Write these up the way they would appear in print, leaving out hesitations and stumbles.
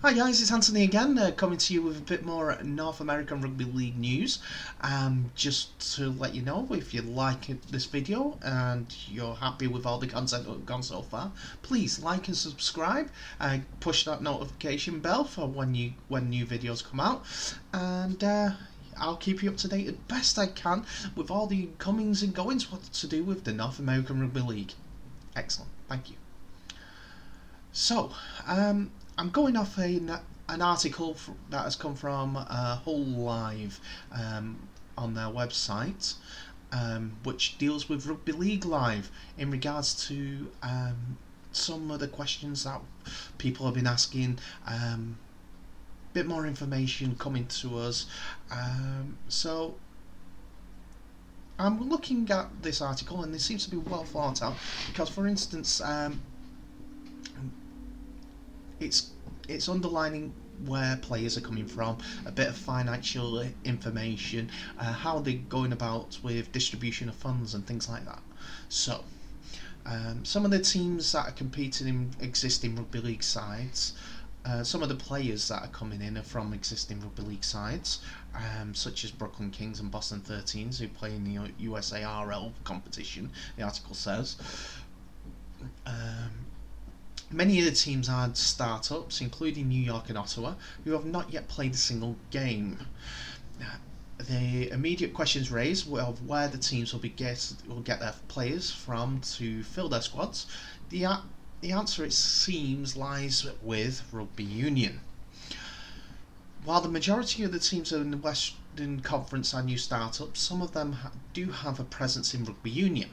Hi guys, it's Anthony again, coming to you with a bit more North American Rugby League news. Just to let you know, if you like this video and you're happy with all the content that we've gone so far, please like and subscribe. Push that notification bell for when new videos come out, and I'll keep you up to date as best I can with all the comings and goings what to do with the North American Rugby League. Excellent, thank you. So, I'm going off an article that has come from Hull Live on their website, which deals with Rugby League Live in regards to some of the questions that people have been asking. Bit more information coming to us. So I'm looking at this article and it seems to be well thought out because, for instance, it's underlining where players are coming from, a bit of financial information, how they're going about with distribution of funds and things like that. So, some of the teams that are competing in existing rugby league sides, some of the players that are coming in are from existing rugby league sides, such as Brooklyn Kings and Boston 13s, who play in the USARL competition, the article says. Many of the teams are startups, including New York and Ottawa, who have not yet played a single game. The immediate questions raised of where the teams will get their players from to fill their squads. The answer, it seems, lies with rugby union. While the majority of the teams in the Western Conference are new startups, some of them do have a presence in rugby union.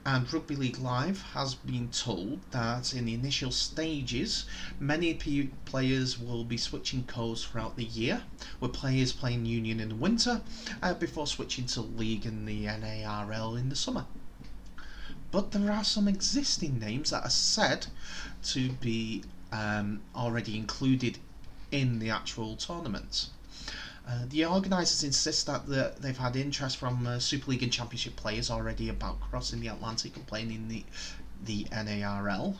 And Rugby League Live has been told that in the initial stages, many players will be switching codes throughout the year, with players playing Union in the winter before switching to League and the NARL in the summer. But there are some existing names that are said to be already included in the actual tournament. The organisers insist that they've had interest from Super League and Championship players already about crossing the Atlantic and playing in the NARL.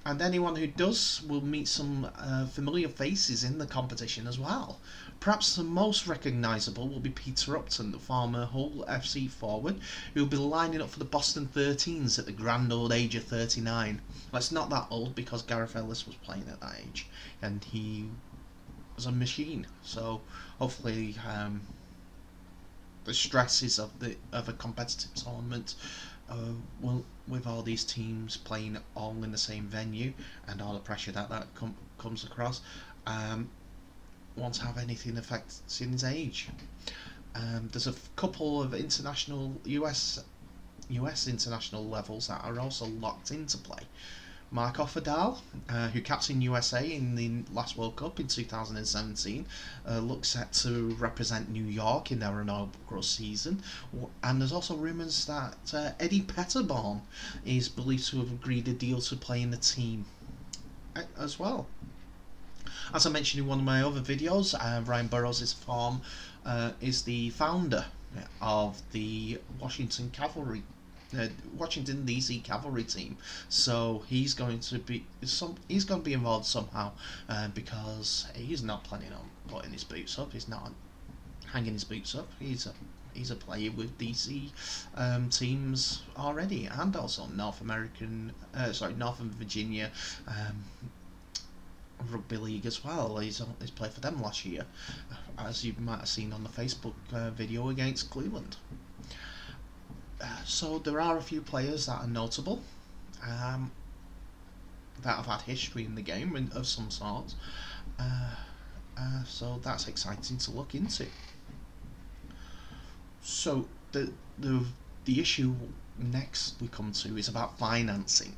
And anyone who does will meet some familiar faces in the competition as well. Perhaps the most recognisable will be Peter Upton, the former Hull FC forward, who will be lining up for the Boston 13s at the grand old age of 39. Well, it's not that old because Gareth Ellis was playing at that age, and he was a machine. So hopefully, the stresses of a competitive tournament, with all these teams playing all in the same venue and all the pressure that comes across, won't have anything affecting his age. There's a couple of international US international levels that are also locked into play. Mark Offerdal, who captained USA in the last World Cup in 2017, looks set to represent New York in their inaugural season. And there's also rumours that Eddie Petterborn is believed to have agreed a deal to play in the team as well. As I mentioned in one of my other videos, Ryan Burrows is the founder of the Washington DC Cavalry team, so he's going to be involved somehow, because he's not planning on putting his boots up. He's not hanging his boots up. He's a player with DC teams already, and also Northern Virginia Rugby League as well. He's played for them last year, as you might have seen on the Facebook video against Cleveland. So there are a few players that are notable, that have had history in the game of some sort. So that's exciting to look into. So the issue next we come to is about financing,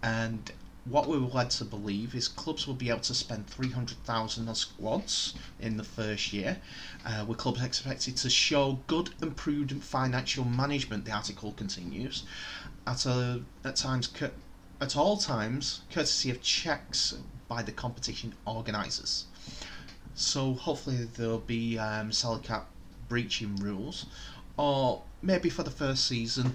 and what we were led to believe is clubs will be able to spend $300,000 on squads in the first year, with clubs expected to show good and prudent financial management. The article continues, at all times, courtesy of checks by the competition organisers. So hopefully there'll be salary cap breaching rules, or maybe for the first season,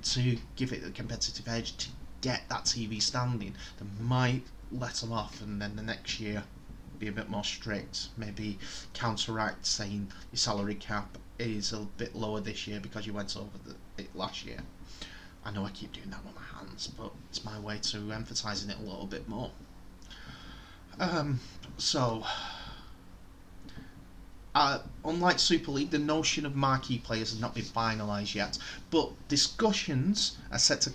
to give it a competitive edge, get that TV standing, they might let them off, and then the next year be a bit more strict. Maybe counteract, saying your salary cap is a bit lower this year because you went over it last year. I know I keep doing that with my hands, but it's my way to emphasising it a little bit more. So, unlike Super League, the notion of marquee players has not been finalised yet, but discussions are set to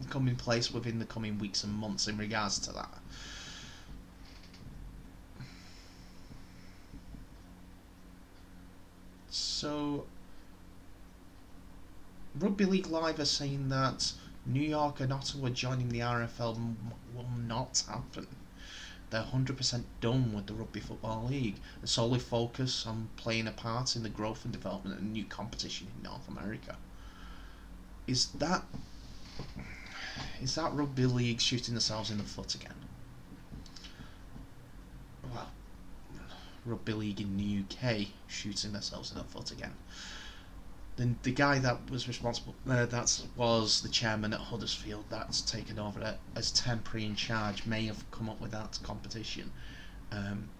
come in place within the coming weeks and months in regards to that. So, Rugby League Live are saying that New York and Ottawa joining the RFL will not happen. They're 100% done with the Rugby Football League and solely focus on playing a part in the growth and development of new competition in North America. Is that Rugby League shooting themselves in the foot again? Well, Rugby League in the UK shooting themselves in the foot again. The guy that was responsible, that was the chairman at Huddersfield, that's taken over as temporary in charge, may have come up with that competition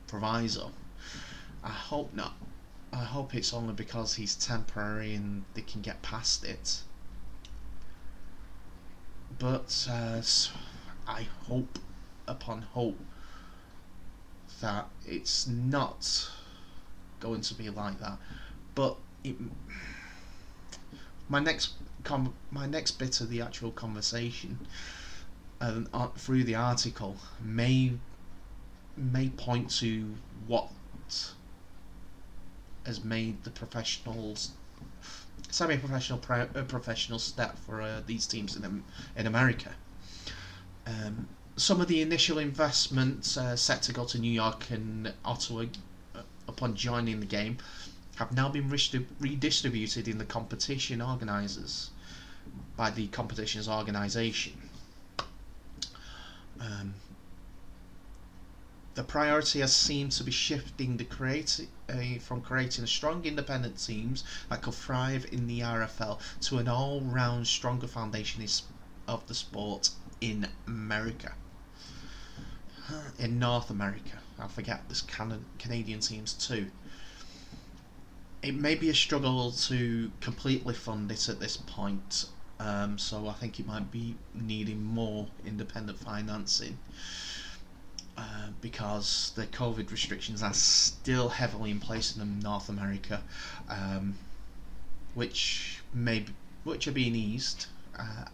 proviso. I hope not. I hope it's only because he's temporary and they can get past it. But I hope upon hope that it's not going to be like that. But my next bit of the actual conversation through the article may point to what has made the professionals semi-professional professional step for these teams in America. Some of the initial investments set to go to New York and Ottawa upon joining the game have now been redistributed in the competition organisers by the competition's organisation. The priority has seemed to be shifting from creating strong independent teams that could thrive in the RFL to an all-round stronger foundation of the sport in America. In North America. I forget there's Canadian teams too. It may be a struggle to completely fund it at this point, so I think it might be needing more independent financing because the COVID restrictions are still heavily in place in North America, which are being eased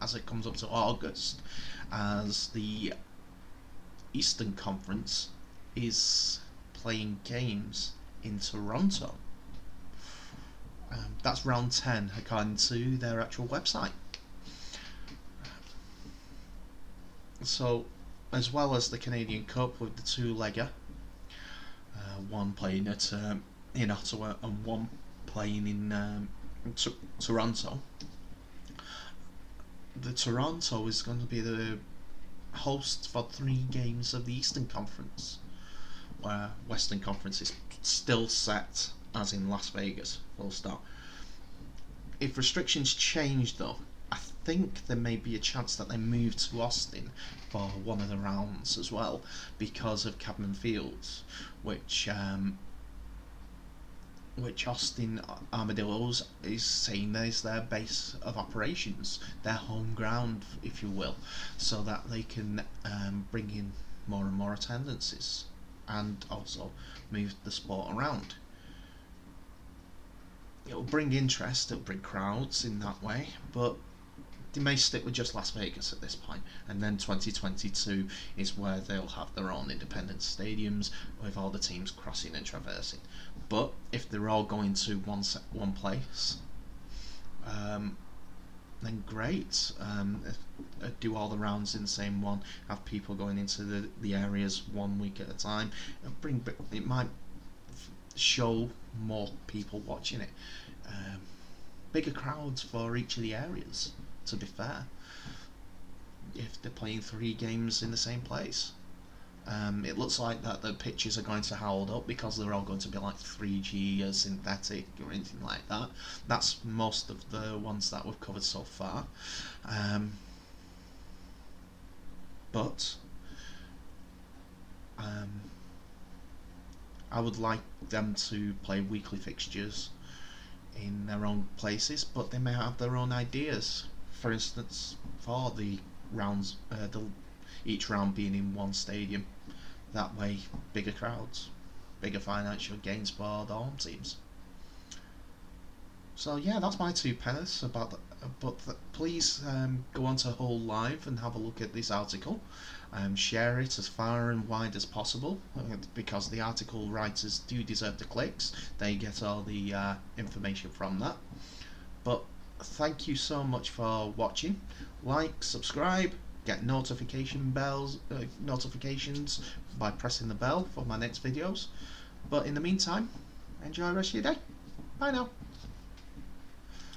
as it comes up to August, as the Eastern Conference is playing games in Toronto. That's round 10 according to their actual website. So, as well as the Canadian Cup with the two-legger, one playing in Ottawa and one playing in Toronto. The Toronto is going to be the host for 3 games of the Eastern Conference, where Western Conference is still set as in Las Vegas, full stop. If restrictions change though, I think there may be a chance that they move to Austin for one of the rounds as well, because of Cadman Fields, which Austin Armadillos is saying is their base of operations, their home ground, if you will, so that they can bring in more and more attendances and also move the sport around. It'll bring interest, it'll bring crowds in that way, but they may stick with just Las Vegas at this point, and then 2022 is where they'll have their own independent stadiums with all the teams crossing and traversing. But if they're all going to one place, then great. Do all the rounds in the same one, have people going into the areas 1 week at a time. It might show more people watching it. Bigger crowds for each of the areas, to be fair, if they're playing 3 games in the same place. It looks like that the pitches are going to hold up because they're all going to be like 3G or synthetic or anything like that. That's most of the ones that we've covered so far. but I would like them to play weekly fixtures in their own places, but they may have their own ideas. For instance, for the rounds, each round being in one stadium. That way, bigger crowds, bigger financial gains for the home teams. So yeah, that's my 2 pence about that. But please go on to Hull Live and have a look at this article. Share it as far and wide as possible, because the article writers do deserve the clicks. They get all the information from that. But thank you so much for watching. Like, subscribe, get notifications by pressing the bell for my next videos. But in the meantime, enjoy the rest of your day. Bye now.